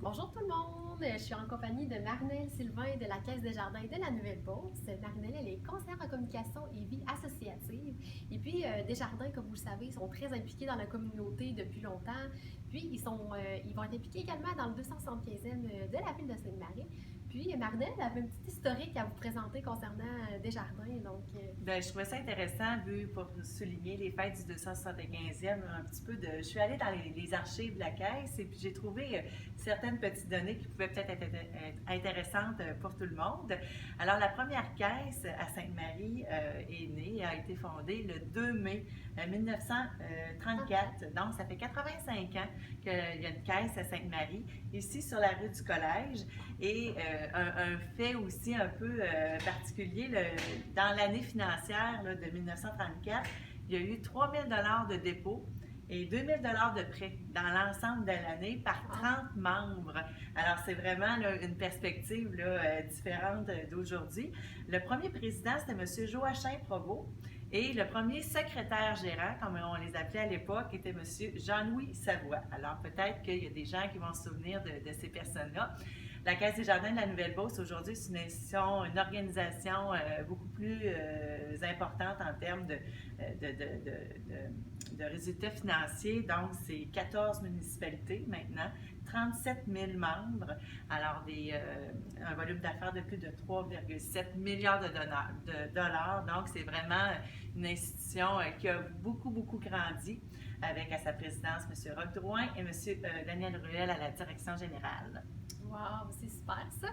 Bonjour tout le monde, je suis en compagnie de Marinelle Sylvain de la Caisse des Jardins de la Nouvelle-Beauce. Marinelle, elle est conseillère en communication et vie associative. Et puis, Desjardins, comme vous le savez, sont très impliqués dans la communauté depuis longtemps. Puis, ils vont être impliqués également dans le 275e de la ville de Sainte-Marie. Puis, Marinelle avait une petite historique à vous présenter concernant Desjardins. Ben, je trouvais ça intéressant, vu pour souligner les fêtes du 275e, un petit peu de. Je suis allée dans les archives de la caisse et puis j'ai trouvé certaines petites données qui pouvaient peut-être être intéressantes pour tout le monde. Alors, la première caisse à Sainte-Marie est née et a été fondée le 2 mai 1934. Donc, ça fait 85 ans qu'il y a une caisse à Sainte-Marie, ici sur la rue du Collège. Et un fait aussi un peu particulier, dans l'année financière là, de 1934, il y a eu 3 000 de dépôt et 2 000 de prêts dans l'ensemble de l'année par 30 membres. Alors, c'est vraiment là, une perspective là, différente d'aujourd'hui. Le premier président, c'était M. Joachim Provost. Et le premier secrétaire gérant, comme on les appelait à l'époque, était M. Jean-Louis Savoie. Alors, peut-être qu'il y a des gens qui vont se souvenir de ces personnes-là. La Caisse des Jardins de la Nouvelle-Beauce, aujourd'hui, c'est une institution, une organisation beaucoup plus importante en termes de résultats financiers. Donc, c'est 14 municipalités maintenant, 37 000 membres, alors un volume d'affaires de plus de 3,7 milliards de dollars. Donc, c'est vraiment une institution qui a beaucoup, beaucoup grandi avec à sa présidence M. Roch Drouin et M. Daniel Ruel à la direction générale. Wow, c'est super ça.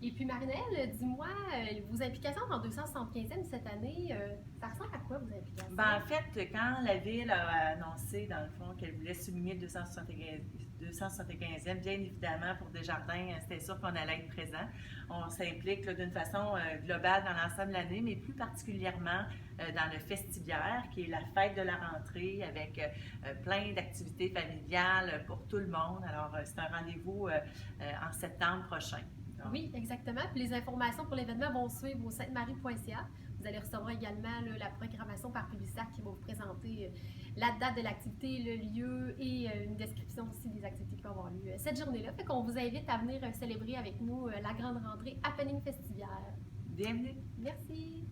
Et puis Marinelle, dis-moi, vos implications dans 275e cette année, ça ressemble à quoi vos implications? Ben, en fait, quand la Ville a annoncé, dans le fond, qu'elle voulait souligner le 275e, bien évidemment, pour Desjardins, c'était sûr qu'on allait être présent. On s'implique d'une façon globale dans l'ensemble de l'année, mais plus particulièrement dans le festiviaire, qui est la fête de la rentrée, avec plein d'activités familiales pour tout le monde. Alors, c'est un rendez-vous en septembre prochain. Donc, oui, exactement. Puis les informations pour l'événement vont suivre au saintemarie.ca. Vous allez recevoir également là, la programmation par Publisac qui va vous présenter la date de l'activité, le lieu et une description aussi des activités qui vont avoir lieu cette journée-là. Fait qu'on vous invite à venir célébrer avec nous la grande rentrée Happening Festiviaire. bienvenue! Merci!